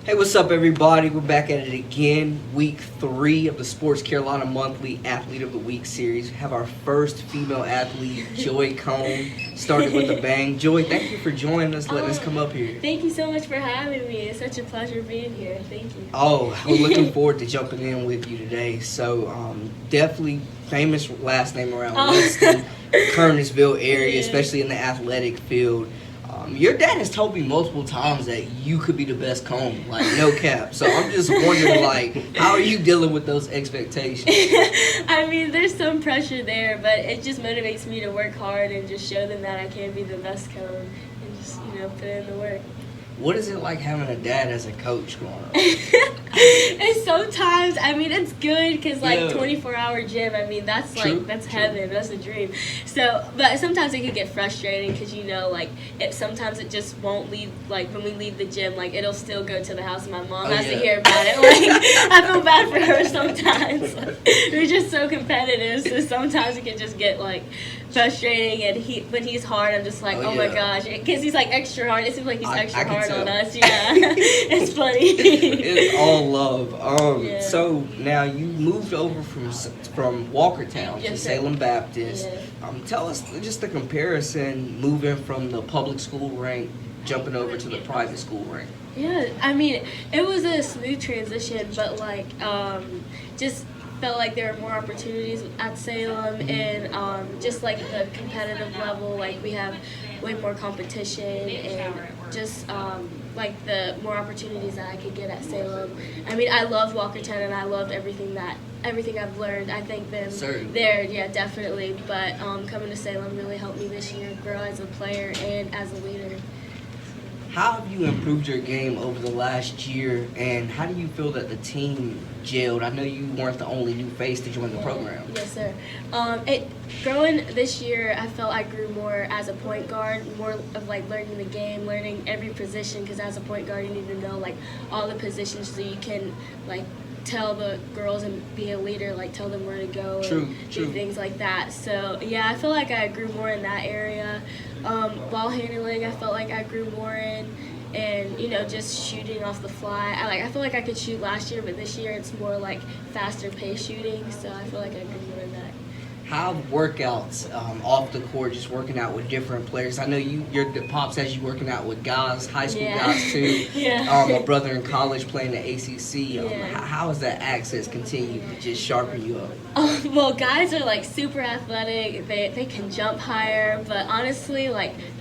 Hey, what's up, everybody? We're back at it again. Week 3 of the Sports Carolina Monthly Athlete of the Week series. We have our first female athlete, Joy Cone, started with a bang. Joy, thank you for joining us, letting us come up here. Thank you so much for having me. It's such a pleasure being here. Thank you. Oh, we're looking forward to jumping in with you today. So, definitely famous last name around Winston, Kernersville area, Yeah. especially in the athletic field. Your dad has told me multiple times that you could be the best cone, like no cap. So I'm just wondering, like, how are you dealing with those expectations? I mean, there's some pressure there, but it just motivates me to work hard and just show them that I can be the best cone and just, put in the work. What is it like having a dad as a coach growing up? And sometimes, it's good because, 24-hour gym, that's, that's heaven. That's a dream. So, but sometimes it can get frustrating because, sometimes it just won't leave, when we leave the gym, it'll still go to the house and my mom has to hear about it. I feel bad for her sometimes. We're just so competitive, so sometimes it can just get, frustrating, and when he's hard, I'm just like, oh my gosh, because he's extra hard. It seems like he's extra hard on us. Yeah, it's funny. It's all love. So now you moved over from Walkertown to Salem Baptist. Tell us just the comparison moving from the public school rank, jumping over to the private school rank. Yeah, it was a smooth transition, but just felt like there were more opportunities at Salem, and just the competitive level, we have way more competition, and just the more opportunities that I could get at Salem. I loved Walkertown, and I loved everything I've learned. I think them there, yeah, definitely. But coming to Salem really helped me this year grow as a player and as a leader. How have you improved your game over the last year, and how do you feel that the team gelled? I know you weren't the only new face to join the program. Yes, sir. Growing this year, I felt I grew more as a point guard, more of learning the game, learning every position, because as a point guard you need to know all the positions so you can tell the girls and be a leader, tell them where to go and do things like that. So yeah, I feel like I grew more in that area. Ball handling, I felt like I grew more in, and just shooting off the fly. I feel like I could shoot last year, but this year it's more faster pace shooting. So I feel like I grew more in that. How have workouts off the court, just working out with different players? I know your pops has you working out with guys, high school guys too. A brother in college playing the ACC. How has that access continued to just sharpen you up? Well, guys are super athletic. They can jump higher, but honestly,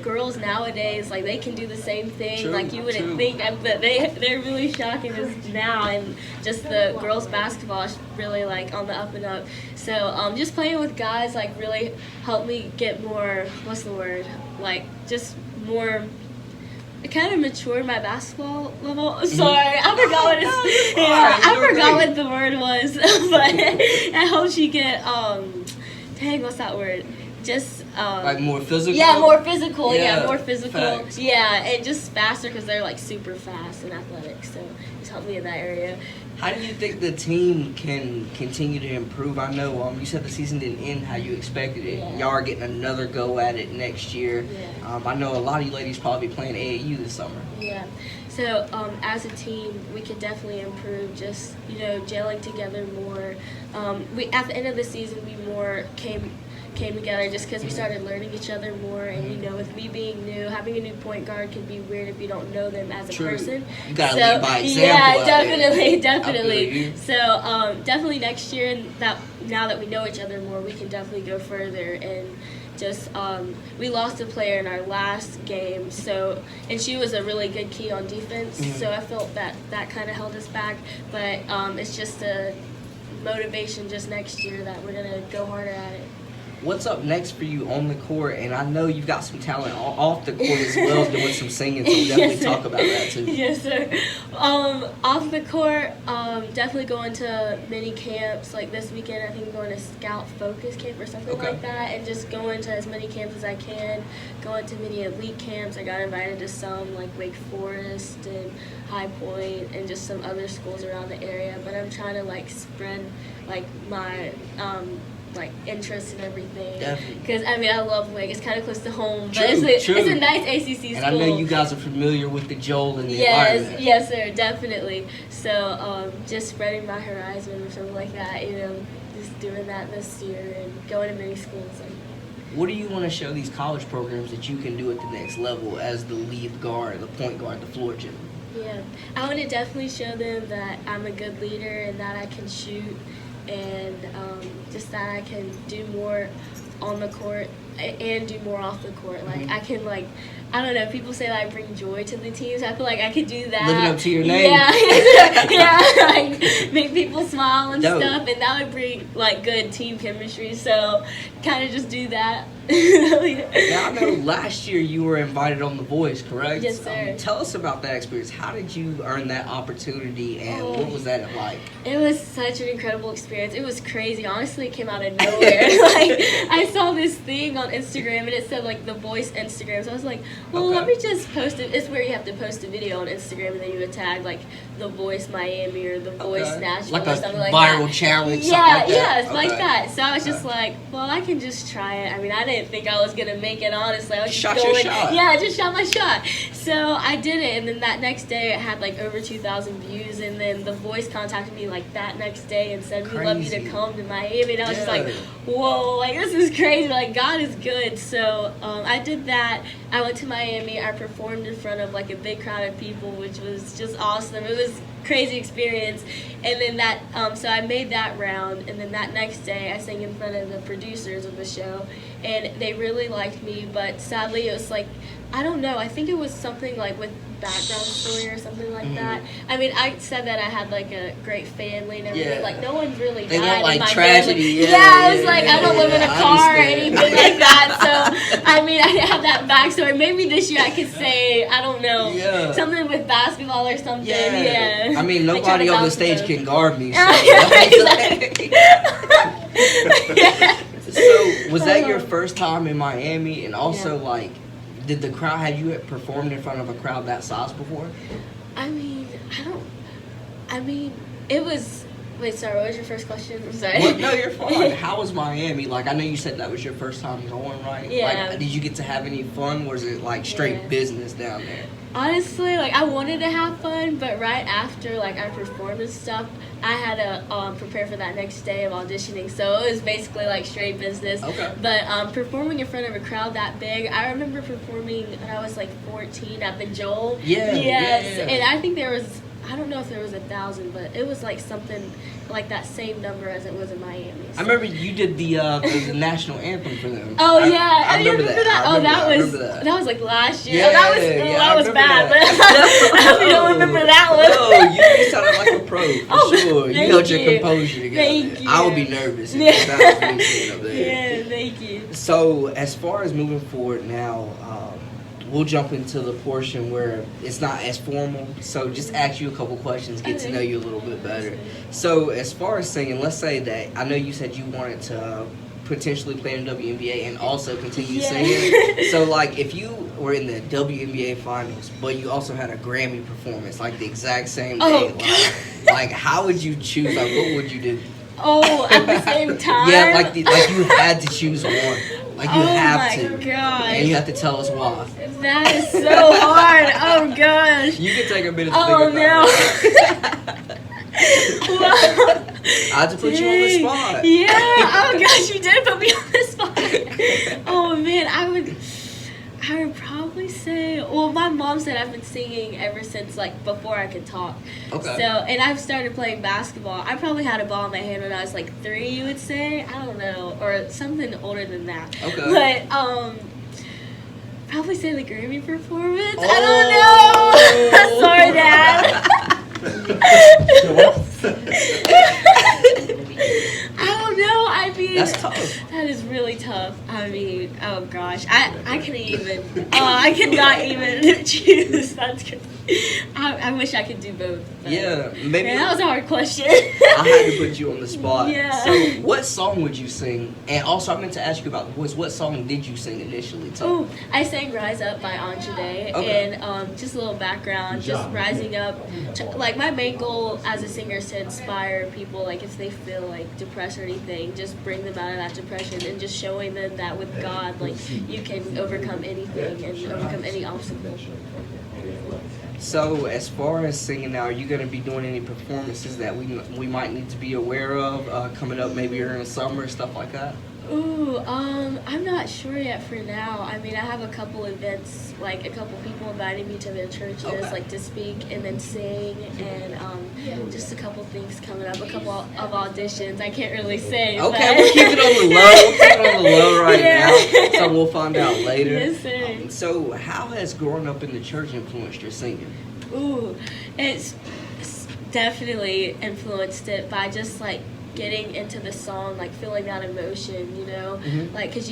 girls nowadays, they can do the same thing. You wouldn't think, but they're really shocking us now, and just the girls basketball is really on the up and up. So just playing with guys really helped me get more, what's the word, just more, it kind of matured my basketball level. Sorry, I forgot what I forgot what the word was, but it helps you get what's that word? Just more physical. Yeah, more physical. More physical. Facts. Yeah, and just faster because they're super fast and athletic. So it's helped me in that area. How do you think the team can continue to improve? I know you said the season didn't end how you expected it. Y'all are getting another go at it next year. I know a lot of you ladies probably playing AAU this summer. Yeah. So as a team, we could definitely improve. Just gelling together more. We at the end of the season, we more came together just because we started learning each other more, and with me being new, having a new point guard can be weird if you don't know them as a person. You gotta lead by example. Yeah, definitely. So definitely next year, now that we know each other more, we can definitely go further. And just we lost a player in our last game, and she was a really good key on defense. So I felt that kind of held us back, but it's just a motivation just next year that we're gonna go harder at it. What's up next for you on the court? And I know you've got some talent off the court as well, doing some singing, so we'll definitely talk about that too. Yes, sir. Off the court, definitely going to mini camps. This weekend, I think I'm going to Scout Focus Camp or something like that, and just going to as many camps as I can. Going to many elite camps. I got invited to some Wake Forest and High Point and just some other schools around the area. But I'm trying to spread my like interest and everything. Definitely. Because I mean, I love Wake. It's kind of close to home, but True. it's a nice ACC school. And I know you guys are familiar with the Joel and the environment. Yes, sir, definitely. So just spreading my horizon or something like that, just doing that this year and going to many schools. What do you want to show these college programs that you can do at the next level as the lead guard, the point guard, the floor general? Yeah, I want to definitely show them that I'm a good leader and that I can shoot, and just that I can do more on the court and do more off the court. Like I can, like, I don't know, people say that I bring joy to the teams. I feel like I could do that. Living up to your name. Yeah, like make people smile and stuff, and that would bring like good team chemistry. So kind of just do that. Now, I know last year you were invited on The Voice, correct? Yes, sir. Tell us about that experience. How did you earn that opportunity, and what was that like? It was such an incredible experience. It was crazy. Honestly, it came out of nowhere. Like, I saw this thing on Instagram, and it said, like, The Voice Instagram. So I was like, well, let me just post it. It's where you have to post a video on Instagram, and then you would tag, like, The Voice Miami or The Voice Nashville like or something like that. Like a that. viral challenge, It's like that. So I was just like, well, I can just try it. I mean, I didn't think I was going to make it, honestly. I was just going. Yeah, I just shot my shot. So I did it, and then that next day it had like over 2,000 views, and then The Voice contacted me like that next day and said, we'd love you to come to Miami. And I was just like, whoa, like this is crazy. Like God is good. So I did that. I went to Miami. I performed in front of like a big crowd of people, which was just awesome. It was crazy experience. And then that so I made that round, and then that next day I sang in front of the producers of the show, and they really liked me, but sadly it was like, I don't know, I think it was something like with background story or something like that. I mean, I said that I had like a great family and everything. Like no one's really they died don't in my tragedy. family. I was like, I don't live in a car or anything like that. So I mean, I didn't have that backstory. Maybe this year I could say, I don't know, something with basketball or something. I mean, nobody on the stage can guard me. So, so was that your first time in Miami? And also, like, did the crowd, have you performed in front of a crowd that size before? I mean, it was, wait, sorry, what was your first question? I'm sorry. Well, no, you're fine. How was Miami? Like, I know you said that was your first time going, right? Yeah. Like, did you get to have any fun? Was it, like, straight business down there? Honestly, like, I wanted to have fun, but right after, like, I performed and stuff, I had to prepare for that next day of auditioning, so it was basically, like, straight business. But performing in front of a crowd that big, I remember performing when I was, like, 14 at the Joel. And I think there was, I don't know if there was 1,000, but it was, like, something like that same number as it was in Miami. So. I remember you did the national anthem for them. Oh yeah, I remember that. That was like last year. Yeah, that was bad. But I don't remember that one. No, you sounded like a pro for sure. You held your composure together. Thank you. I would be nervous if that was me sitting up there. Yeah, thank you. So as far as moving forward now, we'll jump into the portion where it's not as formal. So just ask you a couple questions, get to know you a little bit better. So as far as singing, let's say that I know you said you wanted to potentially play in the WNBA and also continue singing. So like if you were in the WNBA finals, but you also had a Grammy performance like the exact same day, like how would you choose? Like what would you do? Oh, at the same time? Yeah, like you had to choose one. Like you have to. Oh my gosh. And you have to tell us why. That is so hard. Oh gosh. You can take a minute to think about it. Well, I had to put you on the spot. Yeah. Oh gosh, you did put me on the spot. Oh man, I would probably say, well, my mom said I've been singing ever since, like, before I could talk. So, and I've started playing basketball. I probably had a ball in my hand when I was, like, 3, you would say. I don't know. Or something older than that. But, probably say the Grammy performance. I don't know. Sorry, Dad. I don't know. I mean, that's tough. That is really tough. I mean, oh gosh, I couldn't even. I could not even choose. That's good. I wish I could do both. Yeah, maybe. Man, that was a hard question. I had to put you on the spot. Yeah. So, what song would you sing? And also, I meant to ask you about the voice. What song did you sing initially? Oh, I sang "Rise Up" by Anjade, Okay. and just a little background, just rising up. Like my main goal as a singer is to inspire people. Like if they feel like depressed or anything, just bring them out of that depression and just showing them that with God, like you can overcome anything and overcome any obstacle. So, as far as singing now, are you going to be doing any performances that we might need to be aware of coming up maybe during the summer, stuff like that? Ooh, I'm not sure yet for now. I mean, I have a couple events, like a couple people inviting me to their churches, like to speak and then sing, and just a couple things coming up, a couple of auditions. I can't really say. Okay, we'll keep it on the low. We'll keep it on the low right now, so we'll find out later. Yes, sir. So, how has growing up in the church influenced your singing? Ooh, it's definitely influenced it by just like getting into the song, like feeling that emotion, you know, like because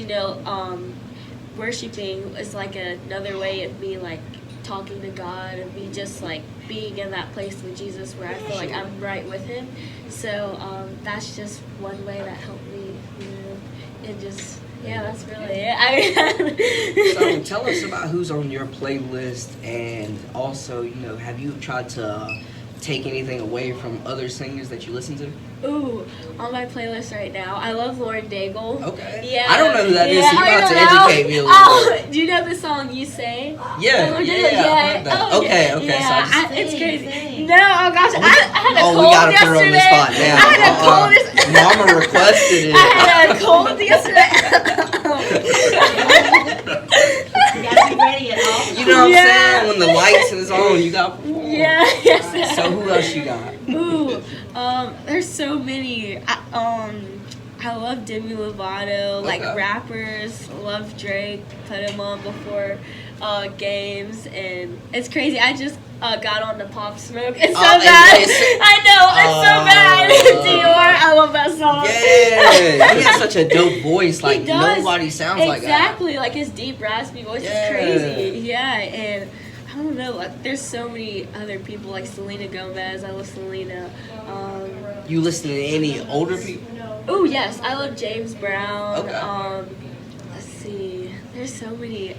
worshiping is like another way of me like talking to God and me just like being in that place with Jesus where I feel like I'm right with Him. So that's just one way that helped me, you know, and just. Yeah, that's really it. So tell us about who's on your playlist, and also, you know, have you tried to take anything away from other singers that you listen to? Ooh, on my playlist right now, I love Lauren Daigle. Okay. Yeah. I don't know who that is, so you're about to educate me a little bit. Do you know the song You Say? Yeah, Lauren yeah, Daigle? I heard that. Oh, okay, yeah. okay, Yeah, so it's crazy. No, oh gosh, I had a cold we gotta put her on the yesterday. spot now. I had a cold yesterday. Mama requested it. I had a cold yesterday. You gotta be ready at all. You know what I'm saying? When the lights is on, you got perform. Yeah, yes. So who else you got? Ooh, there's so many. I love Demi Lovato, like rappers. Love Drake. Put him on before games, and it's crazy. I just got on the Pop Smoke. It's so bad. I know, it's so bad. Dior, I love that song. Yeah, he has such a dope voice. Like He does. nobody sounds like that. Exactly, like his deep raspy voice is crazy. Yeah, and I don't know. Like, there's so many other people like Selena Gomez. I love Selena. You listen to any older people? Oh yes, I love James Brown. Okay. Let's see. There's so many.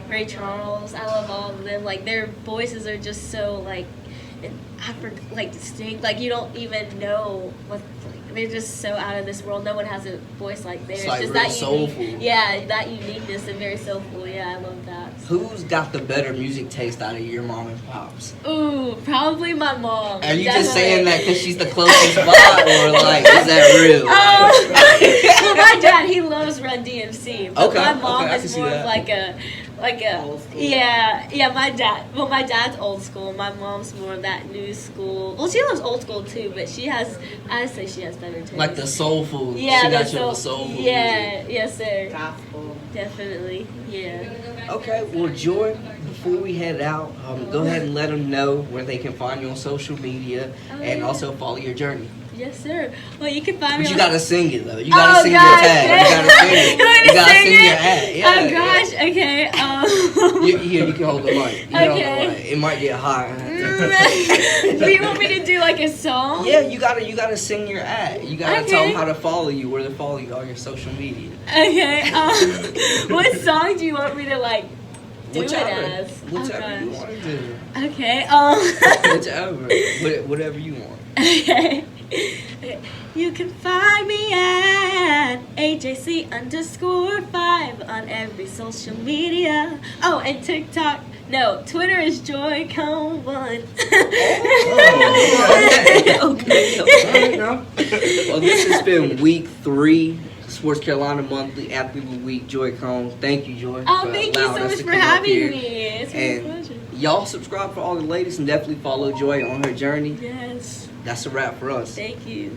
Ray Charles. I love all of them. Like their voices are just so like distinct. Like you don't even know what. They're just so out of this world. No one has a voice like theirs. It's like just real that soulful. Yeah, that uniqueness and very soulful. Yeah, I love that. Who's got the better music taste out of your mom and pops? Ooh, probably my mom. Are you just saying that because she's the closest spot, or like is that real? Well, my dad, he loves Run DMC, but my mom is more of like a my dad's old school. My mom's more of that new school. Well, she loves old school too, but I'd say she has better taste. Like the soulful. Yeah, she got you on the soulful. Yeah, yes sir. Gospel. Definitely, yeah. Okay, well, Joy, before we head out, go ahead and let them know where they can find you on social media and also follow your journey. Yes, sir. Well, you can find me. But you on... gotta sing it though. You gotta sing your tag. You gotta sing it. You gotta sing your ad. Yeah. Oh gosh. Okay. You can hold the mic. Okay. It might get hot. Do you want me to do like a song? Yeah, you gotta sing your ad. You gotta tell them how to follow you, where to follow you on your social media. Okay. What song do you want me to like? Whichever you want to do. Okay. Whatever you want. Okay. You can find me at AJC_5 on every social media. Oh, and TikTok. No, Twitter is JoyCone1. Okay. Well, this has been week 3. Sports Carolina Monthly Athlete of the Week, Joy Cone. Thank you, Joy. Oh, thank you so much for having me. It's been a pleasure. Y'all subscribe for all the latest and definitely follow Joy on her journey. Yes. That's a wrap for us. Thank you.